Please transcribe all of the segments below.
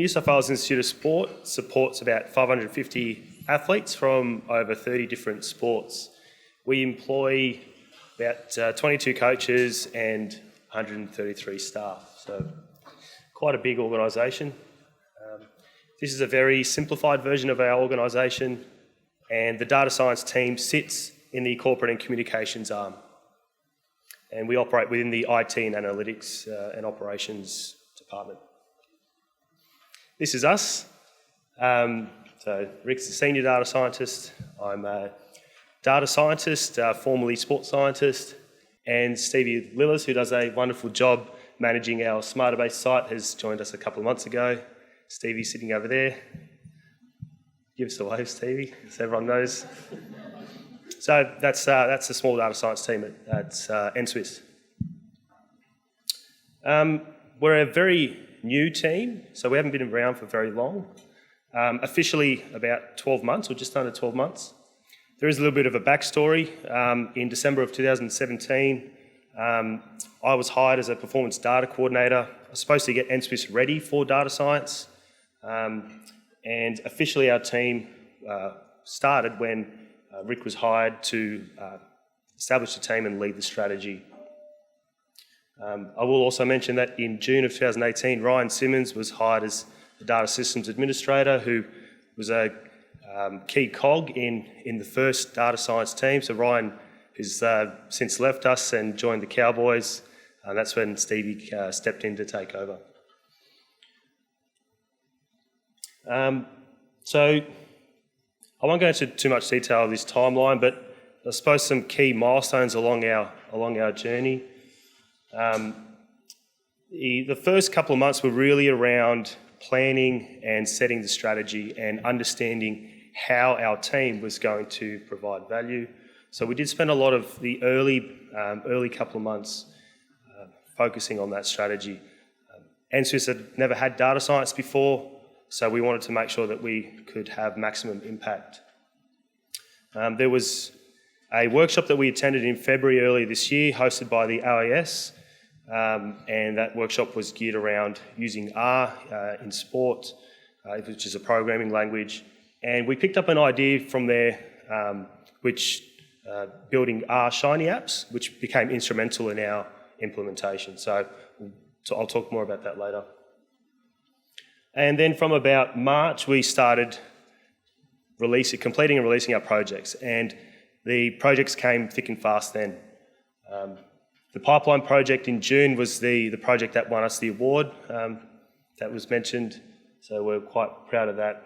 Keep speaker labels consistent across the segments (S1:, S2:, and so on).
S1: New South Wales Institute of Sport supports about 550 athletes from over 30 different sports. We employ about 22 coaches and 133 staff, so quite a big organisation. This is a very simplified version of our organisation, and the data science team sits in the corporate and communications arm. And we operate within the IT and analytics and operations department. This is us. So Rick's a senior data scientist. I'm a data scientist, formerly sports scientist, and Stevie Lillis, who does a wonderful job managing our Smarterbase site, has joined us a couple of months ago. Stevie's sitting over there. Give us a wave, Stevie, so everyone knows. So that's the small data science team at NSW. We're a very new team, so we haven't been around for very long. Officially about 12 months, or just under 12 months. There is a little bit of a backstory. In December of 2017, I was hired as a performance data coordinator. I was supposed to get NSW ready for data science, and officially our team started when Rick was hired to establish the team and lead the strategy. I will also mention that in June of 2018, Ryan Simmons was hired as the data systems administrator, who was a key cog in the first data science team. So Ryan has since left us and joined the Cowboys, and that's when Stevie stepped in to take over. So I won't go into too much detail of this timeline, but I suppose some key milestones along our journey. The first couple of months were really around planning and setting the strategy and understanding how our team was going to provide value. So we did spend a lot of the early couple of months focusing on that strategy. NSW had never had data science before, so we wanted to make sure that we could have maximum impact. There was a workshop that we attended in February earlier this year, hosted by the OAS, and that workshop was geared around using R in sport, which is a programming language. And we picked up an idea from there, building R Shiny apps, which became instrumental in our implementation. So I'll talk more about that later. And then from about March, we started completing and releasing our projects, and the projects came thick and fast then. The pipeline project in June was the project that won us the award that was mentioned, so we're quite proud of that.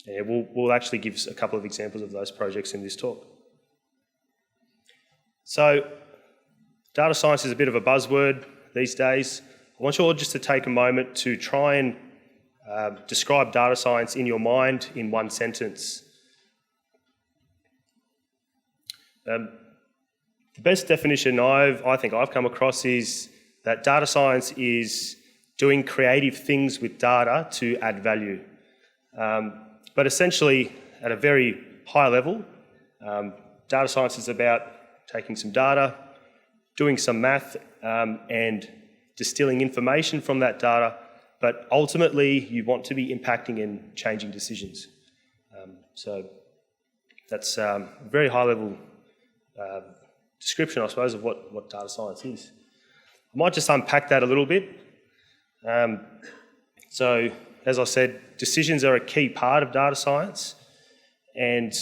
S1: We'll actually give a couple of examples of those projects in this talk. So data science is a bit of a buzzword these days. I want you all just to take a moment to try and describe data science in your mind in one sentence. The best definition I think I've come across is that data science is doing creative things with data to add value. But essentially, at a very high level, data science is about taking some data, doing some math, and distilling information from that data, but ultimately you want to be impacting and changing decisions. So that's a very high level description, I suppose, of what data science is. I might just unpack that a little bit. So as I said, decisions are a key part of data science, and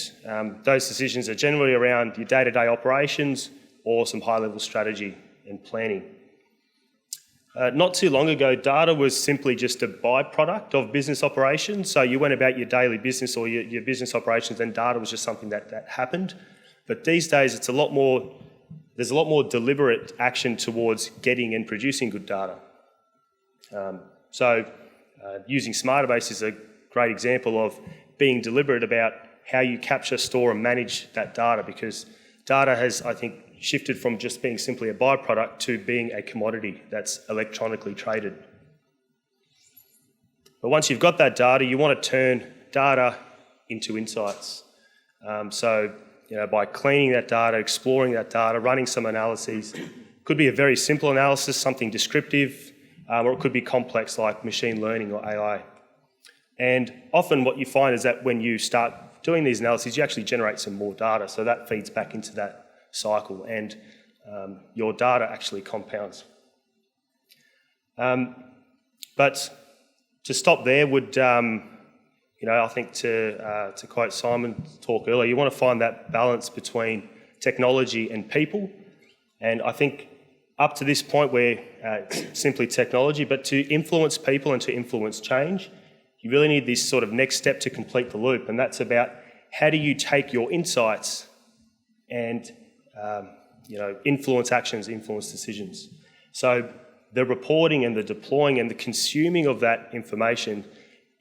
S1: those decisions are generally around your day-to-day operations or some high-level strategy and planning. Not too long ago, data was simply just a byproduct of business operations. So you went about your daily business or your business operations, and data was just something that happened. But these days, there's a lot more deliberate action towards getting and producing good data. Using Smarterbase is a great example of being deliberate about how you capture, store and manage that data, because data has, I think, shifted from just being simply a byproduct to being a commodity that's electronically traded. But once you've got that data, you want to turn data into insights. By cleaning that data, exploring that data, running some analyses. Could be a very simple analysis, something descriptive, or it could be complex like machine learning or AI. And often what you find is that when you start doing these analyses, you actually generate some more data, so that feeds back into that cycle, and your data actually compounds. But to stop there would, I think to quote Simon's talk earlier, you want to find that balance between technology and people. And I think up to this point where it's simply technology, but to influence people and to influence change, you really need this sort of next step to complete the loop. And that's about how do you take your insights and influence actions, influence decisions. So the reporting and the deploying and the consuming of that information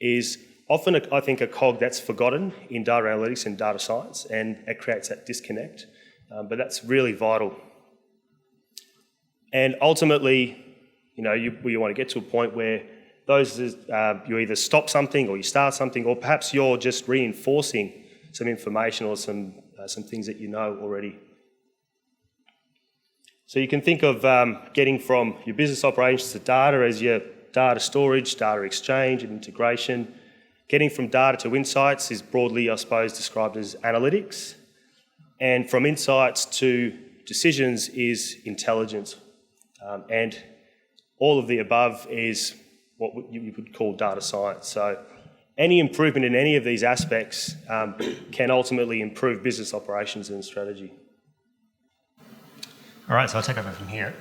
S1: is often, I think, a cog that's forgotten in data analytics and data science, and it creates that disconnect. But that's really vital. And ultimately, you want to get to a point where you either stop something or you start something, or perhaps you're just reinforcing some information or some things that you know already. So you can think of getting from your business operations to data as your data storage, data exchange and integration. Getting from data to insights is broadly, I suppose, described as analytics. And from insights to decisions is intelligence. And all of the above is what you would call data science. So any improvement in any of these aspects can ultimately improve business operations and strategy.
S2: All right, so I'll take over from here.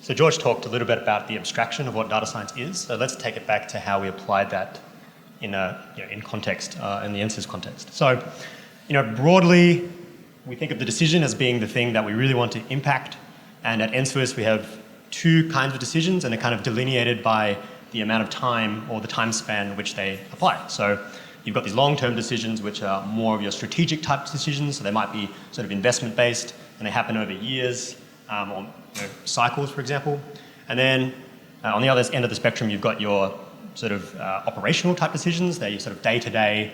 S2: So George talked a little bit about the abstraction of what data science is. So let's take it back to how we applied that in context, in the NSWS context. So, broadly, we think of the decision as being the thing that we really want to impact. And at NSWS, we have two kinds of decisions, and they're kind of delineated by the amount of time or the time span which they apply. So you've got these long-term decisions, which are more of your strategic type decisions. So they might be sort of investment-based, and they happen over years or cycles, for example. And then on the other end of the spectrum, you've got your sort of operational type decisions. They're your sort of day-to-day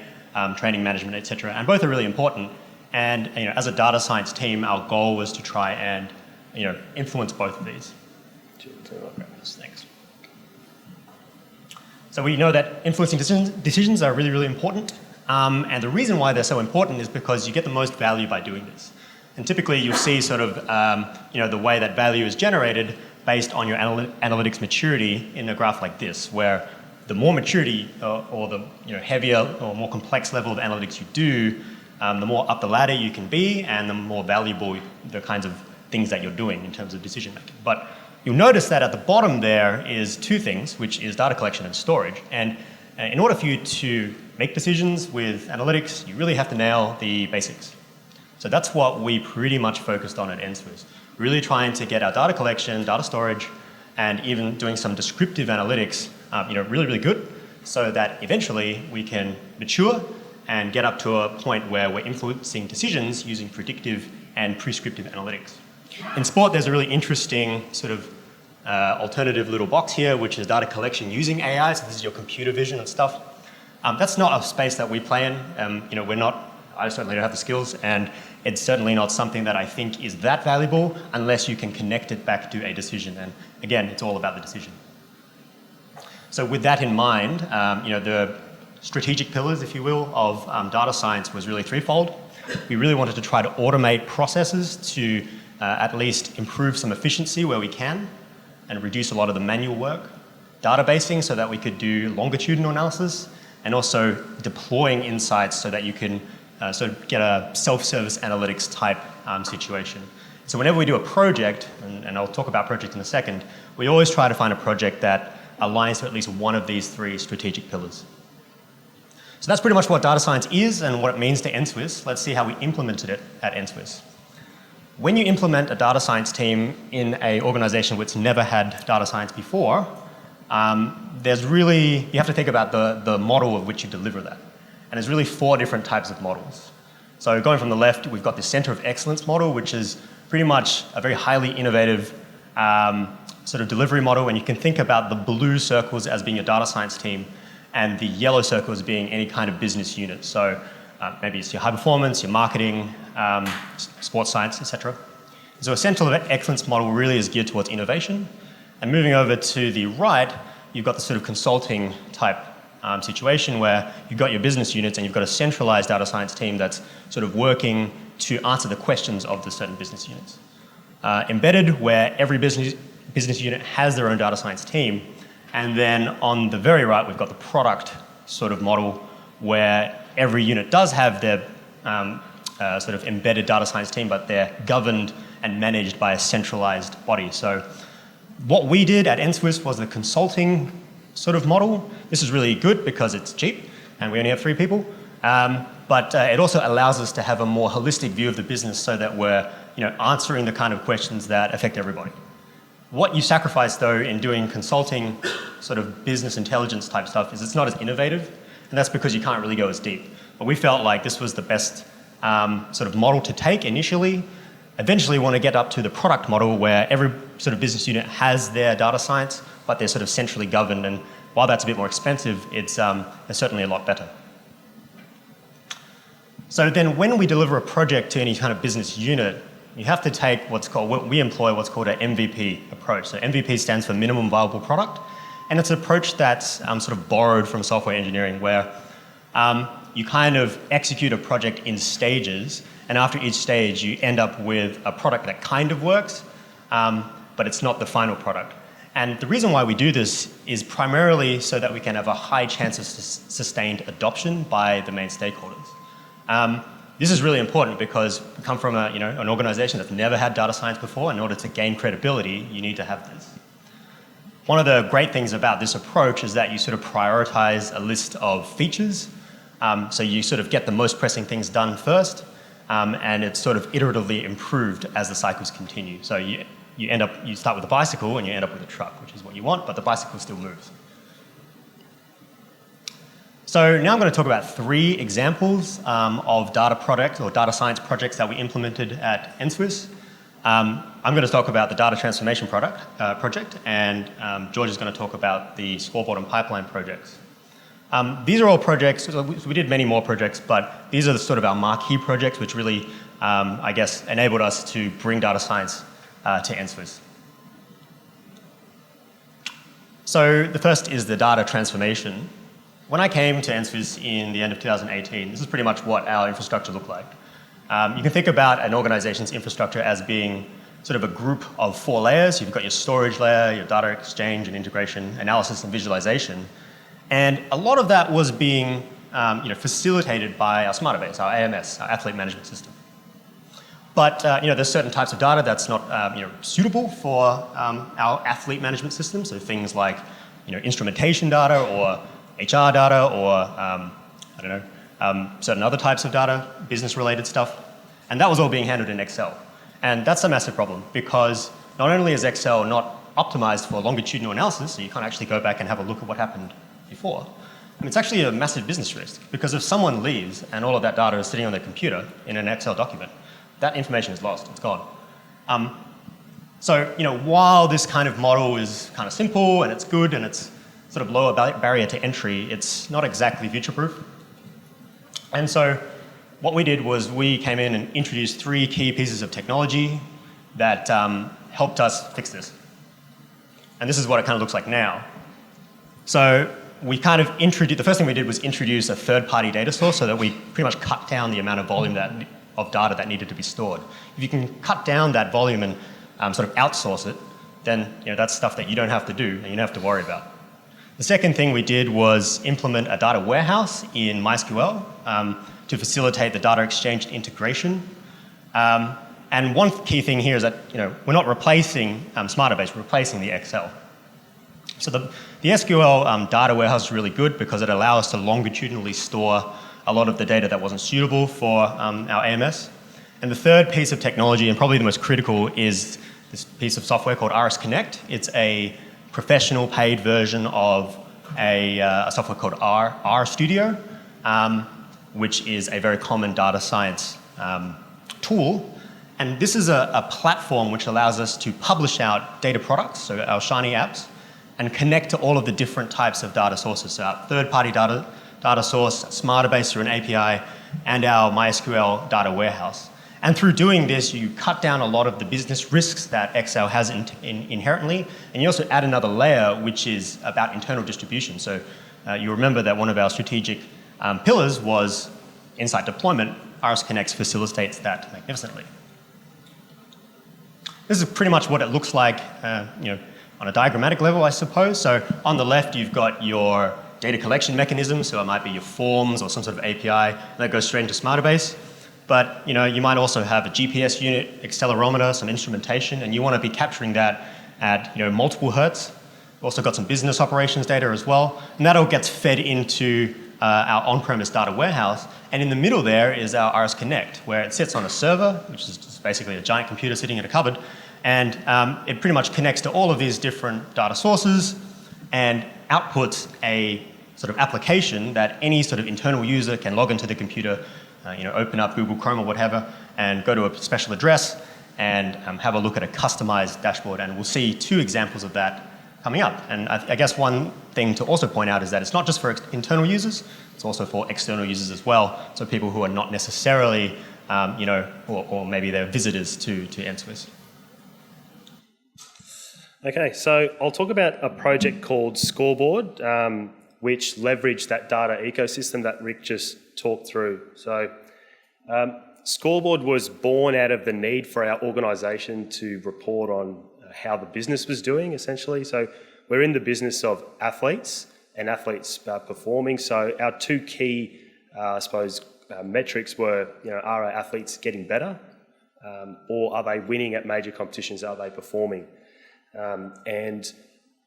S2: training management, etc. And both are really important. And as a data science team, our goal was to try and influence both of these. Thanks. So we know that influencing decisions are really, really important. And the reason why they're so important is because you get the most value by doing this. And typically you'll see sort of the way that value is generated based on your analytics maturity in a graph like this, where the more maturity or the heavier or more complex level of analytics you do, the more up the ladder you can be, and the more valuable the kinds of things that you're doing in terms of decision making. But you'll notice that at the bottom there is two things, which is data collection and storage. And in order for you to make decisions with analytics, you really have to nail the basics. So that's what we pretty much focused on at NSWS, really trying to get our data collection, data storage, and even doing some descriptive analytics, really, really good, so that eventually we can mature and get up to a point where we're influencing decisions using predictive and prescriptive analytics. In sport, there's a really interesting sort of alternative little box here, which is data collection using AI. So this is your computer vision and stuff. That's not a space that we play in. I certainly don't have the skills, and it's certainly not something that I think is that valuable unless you can connect it back to a decision. And again, it's all about the decision. So with that in mind, the strategic pillars, if you will, of data science was really threefold. We really wanted to try to automate processes to at least improve some efficiency where we can and reduce a lot of the manual work. Databasing so that we could do longitudinal analysis, and also deploying insights so that you can sort of get a self-service analytics type situation. So whenever we do a project, and I'll talk about projects in a second, we always try to find a project that aligns to at least one of these three strategic pillars. So that's pretty much what data science is and what it means to NSWS. Let's see how we implemented it at NSWS. When you implement a data science team in an organization which never had data science before, you have to think about the model of which you deliver that. And there's really 4 different types of models. So going from the left, we've got the center of excellence model, which is pretty much a very highly innovative sort of delivery model. And you can think about the blue circles as being your data science team, and the yellow circles being any kind of business unit. So maybe it's your high performance, your marketing, sports science, etc. So a center of excellence model really is geared towards innovation. And moving over to the right, you've got the sort of consulting type situation where you've got your business units and you've got a centralized data science team that's sort of working to answer the questions of the certain business units. Embedded, where every business unit has their own data science team. And then on the very right, we've got the product sort of model where every unit does have their sort of embedded data science team, but they're governed and managed by a centralized body. So what we did at NSW was the consulting sort of model. This is really good because it's cheap and we only have 3 people. But it also allows us to have a more holistic view of the business so that we're answering the kind of questions that affect everybody. What you sacrifice, though, in doing consulting sort of business intelligence type stuff is it's not as innovative, and that's because you can't really go as deep. But we felt like this was the best sort of model to take initially. Eventually, we want to get up to the product model where every sort of business unit has their data science, but they're sort of centrally governed. And while that's a bit more expensive, it's certainly a lot better. So then when we deliver a project to any kind of business unit, you have to take we employ what's called an MVP approach. So MVP stands for minimum viable product. And it's an approach that's sort of borrowed from software engineering where you kind of execute a project in stages. And after each stage, you end up with a product that kind of works, but it's not the final product. And the reason why we do this is primarily so that we can have a high chance of sustained adoption by the main stakeholders. This is really important because we come from an organization that's never had data science before. In order to gain credibility, you need to have this. One of the great things about this approach is that you sort of prioritize a list of features. So you sort of get the most pressing things done first, and it's sort of iteratively improved as the cycles continue. So you start with a bicycle and you end up with a truck, which is what you want, but the bicycle still moves. So now I'm going to talk about 3 examples of data products or data science projects that we implemented at NSW. I'm going to talk about the data transformation project, and George is going to talk about the scoreboard and pipeline projects. These are all projects, we did many more projects, but these are sort of our marquee projects which really, I guess, enabled us to bring data science to NSW. So the first is the data transformation. When I came to NSW in the end of 2018, this is pretty much what our infrastructure looked like. You can think about an organization's infrastructure as being sort of a group of 4 layers. You've got your storage layer, your data exchange and integration, analysis and visualization. And a lot of that was being facilitated by our Smarterbase, our AMS, our athlete management system. But there's certain types of data that's not suitable for our athlete management system. So things like instrumentation data or HR data or certain other types of data, business-related stuff. And that was all being handled in Excel. And that's a massive problem because not only is Excel not optimized for longitudinal analysis, so you can't actually go back and have a look at what happened before, and it's actually a massive business risk because if someone leaves and all of that data is sitting on their computer in an Excel document, that information is lost, it's gone. So while this kind of model is kind of simple and it's good and it's sort of lower barrier to entry, it's not exactly future-proof. And so what we did was we came in and introduced 3 key pieces of technology that helped us fix this. And this is what it kind of looks like now. So we kind of the first thing we did was introduce a third-party data source so that we pretty much cut down the amount of volume of data that needed to be stored. If you can cut down that volume and sort of outsource it, then that's stuff that you don't have to do and you don't have to worry about. The second thing we did was implement a data warehouse in MySQL to facilitate the data exchange integration. And one key thing here is that we're not replacing Smarterbase, we're replacing the Excel. So the SQL data warehouse is really good because it allows us to longitudinally store a lot of the data that wasn't suitable for our AMS. And the third piece of technology, and probably the most critical, is this piece of software called RS Connect. It's a professional paid version of a software called RStudio, which is a very common data science tool. And this is a platform which allows us to publish out data products, so our Shiny apps, and connect to all of the different types of data sources. So our third-party data source, Smarterbase through an API, and our MySQL data warehouse. And through doing this, you cut down a lot of the business risks that Excel has inherently, and you also add another layer, which is about internal distribution. So you remember that one of our strategic pillars was insight deployment. RS Connect facilitates that magnificently. This is pretty much what it looks like, on a diagrammatic level, I suppose. So on the left, you've got your data collection mechanism. So it might be your forms or some sort of API that goes straight into Smarterbase. But you might also have a GPS unit, accelerometer, some instrumentation, and you want to be capturing that at multiple hertz. We've also got some business operations data as well, and that all gets fed into our on-premise data warehouse. And in the middle there is our RS Connect, where it sits on a server, which is just basically a giant computer sitting in a cupboard, and it pretty much connects to all of these different data sources and outputs a sort of application that any sort of internal user can log into the computer, open up Google Chrome or whatever, and go to a special address and have a look at a customized dashboard. And we'll see 2 examples of that coming up. And I guess one thing to also point out is that it's not just for internal users, it's also for external users as well. So people who are not necessarily, or maybe they're visitors to NSW.
S1: Okay, so I'll talk about a project called Scoreboard, which leveraged that data ecosystem that Rick just talked through. So Scoreboard was born out of the need for our organisation to report on how the business was doing, essentially. So we're in the business of athletes and athletes performing. So our 2 key, metrics were, are our athletes getting better, or are they winning at major competitions? Are they performing? And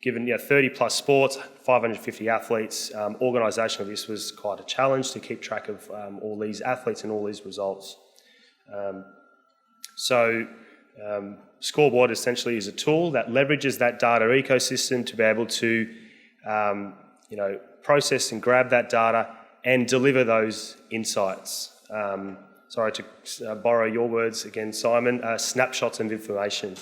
S1: given 30 plus sports, 550 athletes, organisation of this was quite a challenge to keep track of all these athletes and all these results. Scoreboard essentially is a tool that leverages that data ecosystem to be able to process and grab that data and deliver those insights. Sorry to borrow your words again, Simon, snapshots of information.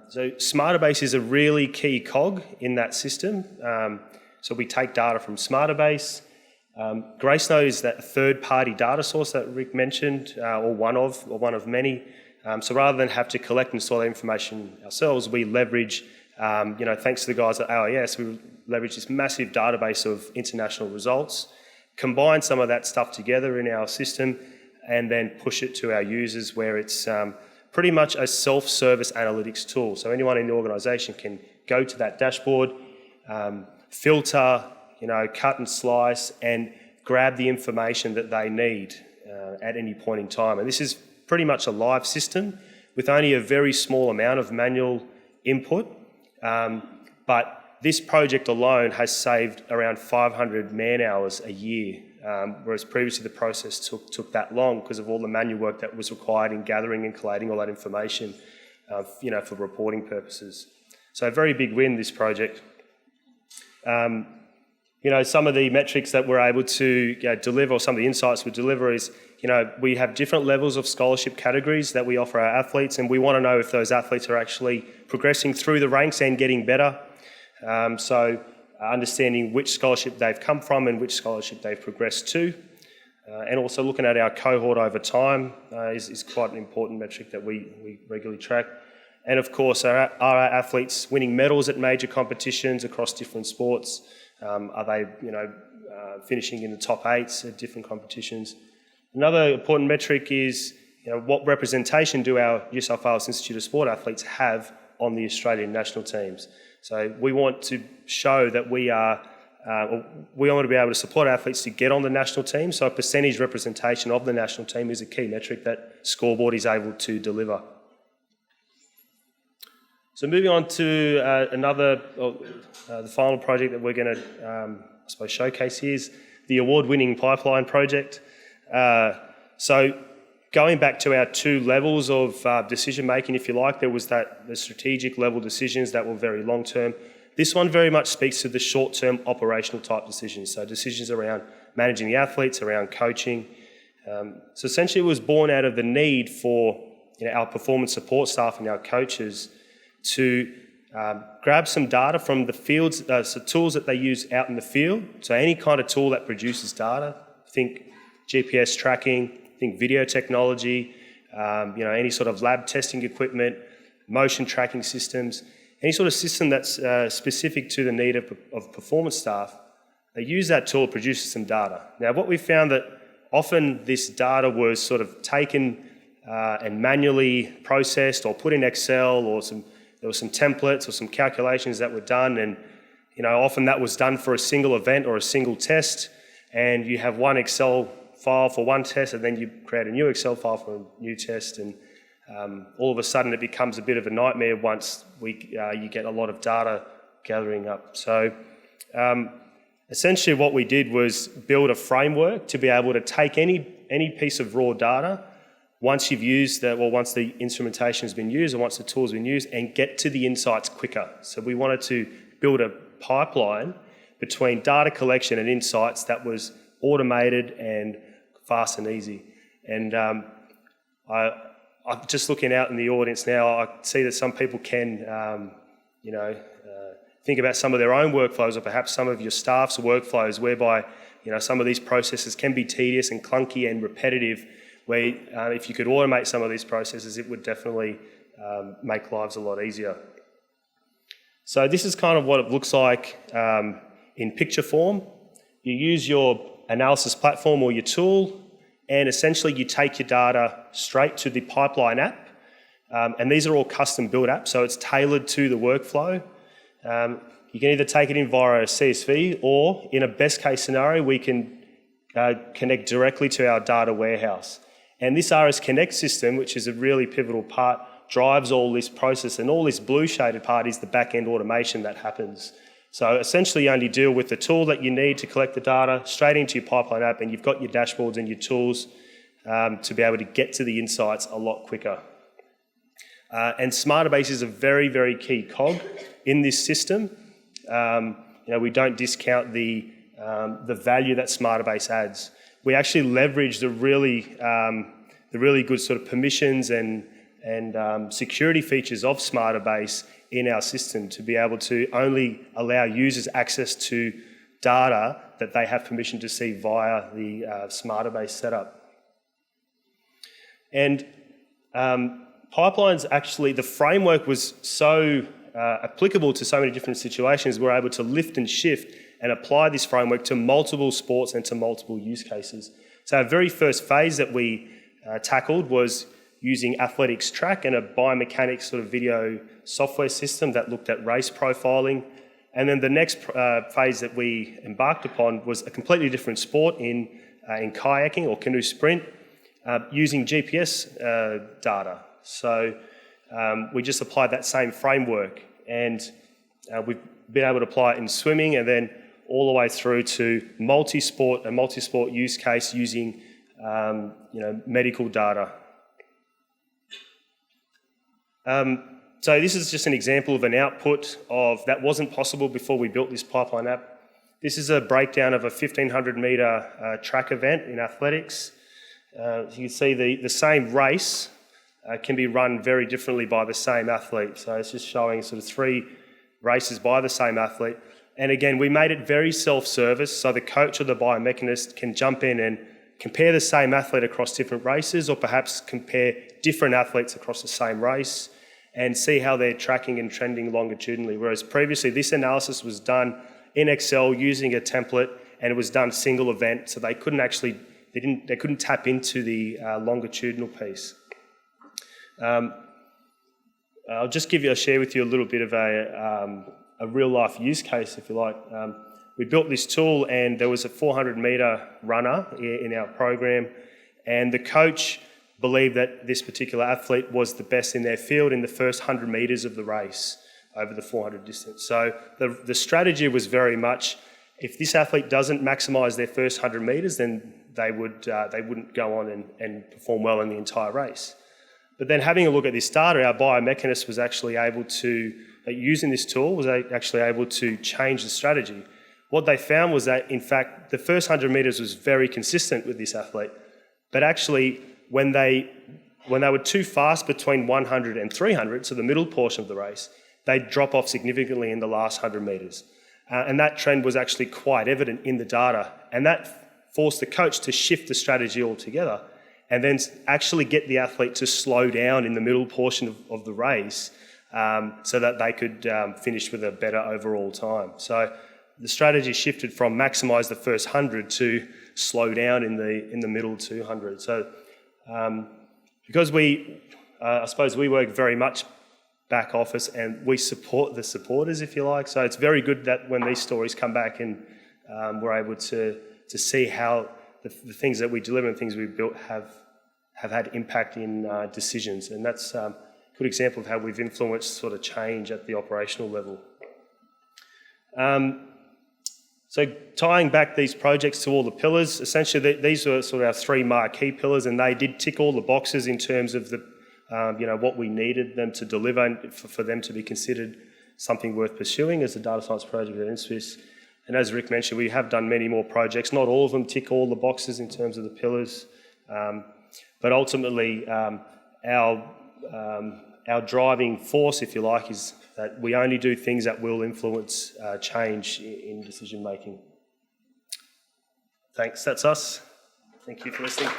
S1: So Smarterbase is a really key cog in that system. So we take data from Smarterbase. Gracenode is that third-party data source that Rick mentioned, or one of many. So rather than have to collect and store that information ourselves, we leverage, thanks to the guys at AIS, we leverage this massive database of international results, combine some of that stuff together in our system, and then push it to our users where it's pretty much a self-service analytics tool. So anyone in the organisation can go to that dashboard, filter, cut and slice, and grab the information that they need at any point in time. And this is pretty much a live system with only a very small amount of manual input. But this project alone has saved around 500 man-hours a year, whereas previously the process took that long because of all the manual work that was required in gathering and collating all that information, for reporting purposes. So a very big win, this project. Some of the metrics that we're able to deliver, or some of the insights we deliver is, we have different levels of scholarship categories that we offer our athletes, and we want to know if those athletes are actually progressing through the ranks and getting better. So understanding which scholarship they've come from and which scholarship they've progressed to. And also looking at our cohort over time is quite an important metric that we regularly track. And of course, are our athletes winning medals at major competitions across different sports? Are they, finishing in the top 8s at different competitions? Another important metric is, what representation do our New South Wales Institute of Sport athletes have on the Australian national teams? So we want to show that we want to be able to support athletes to get on the national team. So a percentage representation of the national team is a key metric that Scoreboard is able to deliver. So moving on to the final project that we're going to, showcase here is the award-winning pipeline project. So going back to our 2 levels of decision-making, if you like, there was the strategic level decisions that were very long-term. This one very much speaks to the short-term operational type decisions, so decisions around managing the athletes, around coaching. So essentially it was born out of the need for our performance support staff and our coaches to grab some data from the fields, so tools that they use out in the field. So any kind of tool that produces data, think GPS tracking, think video technology, any sort of lab testing equipment, motion tracking systems, any sort of system that's specific to the need of performance staff. They use that tool to produce some data. Now, what we found that often this data was sort of taken and manually processed or put in Excel, or there were some templates or some calculations that were done, and often that was done for a single event or a single test, and you have one Excel file for one test, and then you create a new Excel file for a new test, and all of a sudden it becomes a bit of a nightmare once you get a lot of data gathering up. So essentially what we did was build a framework to be able to take any piece of raw data once you've used once the instrumentation has been used or once the tool's been used, and get to the insights quicker. So we wanted to build a pipeline between data collection and insights that was automated and fast and easy. And I'm just looking out in the audience now, I see that some people can, think about some of their own workflows, or perhaps some of your staff's workflows, whereby some of these processes can be tedious and clunky and repetitive. Where if you could automate some of these processes, it would definitely make lives a lot easier. So this is kind of what it looks like in picture form. You use your analysis platform or your tool, and essentially you take your data straight to the pipeline app. And these are all custom built apps, so it's tailored to the workflow. You can either take it in via a CSV, or in a best case scenario, we can connect directly to our data warehouse. And this RS Connect system, which is a really pivotal part, drives all this process, and all this blue shaded part is the back-end automation that happens. So essentially you only deal with the tool that you need to collect the data straight into your pipeline app, and you've got your dashboards and your tools to be able to get to the insights a lot quicker. And Smarterbase is a very, very key cog in this system. We don't discount the value that Smarterbase adds. We actually leverage the really good sort of permissions and security features of Smarterbase in our system to be able to only allow users access to data that they have permission to see via the Smarterbase setup. And pipelines, actually, the framework was so applicable to so many different situations, we're able to lift and shift and apply this framework to multiple sports and to multiple use cases. So our very first phase that we tackled was using Athletics Track and a biomechanics sort of video software system that looked at race profiling. And then the next phase that we embarked upon was a completely different sport in kayaking or canoe sprint, using GPS data. So we just applied that same framework, and we've been able to apply it in swimming, and then all the way through to a multi-sport use case using medical data. So this is just an example of an output of that wasn't possible before we built this pipeline app. This is a breakdown of a 1,500 metre track event in athletics. You can see the same race can be run very differently by the same athlete. So it's just showing sort of 3 races by the same athlete. And again, we made it very self-service, so the coach or the biomechanist can jump in and compare the same athlete across different races, or perhaps compare different athletes across the same race and see how they're tracking and trending longitudinally. Whereas previously this analysis was done in Excel using a template, and it was done single event, so they couldn't tap into the longitudinal piece. I'll just share with you a little bit of a real life use case, if you like. We built this tool, and there was a 400 metre runner in our program, and the coach believed that this particular athlete was the best in their field in the first 100 metres of the race over the 400 distance. So the strategy was very much, if this athlete doesn't maximise their first 100 metres, then they wouldn't go on and perform well in the entire race. But then having a look at this data, our biomechanist was actually able to, using this tool, was actually able to change the strategy. What they found was that, in fact, the first 100 metres was very consistent with this athlete, but actually when they were too fast between 100 and 300, so the middle portion of the race, they'd drop off significantly in the last 100 metres. And that trend was actually quite evident in the data, and that forced the coach to shift the strategy altogether and then actually get the athlete to slow down in the middle portion of the race so that they could finish with a better overall time. So the strategy shifted from maximise the first 100 to slow down in the middle 200. So because I suppose we work very much back office and we support the supporters, if you like. So it's very good that when these stories come back and we're able to see how the things that we deliver and things we built have had impact in decisions. And that's a good example of how we've influenced sort of change at the operational level. So tying back these projects to all the pillars, essentially these were sort of our three marquee pillars, and they did tick all the boxes in terms of the what we needed them to deliver and for them to be considered something worth pursuing as a data science project at NSW. And as Rick mentioned, we have done many more projects. Not all of them tick all the boxes in terms of the pillars, but ultimately our driving force, if you like, is that we only do things that will influence change in decision making. Thanks, that's us. Thank you for listening.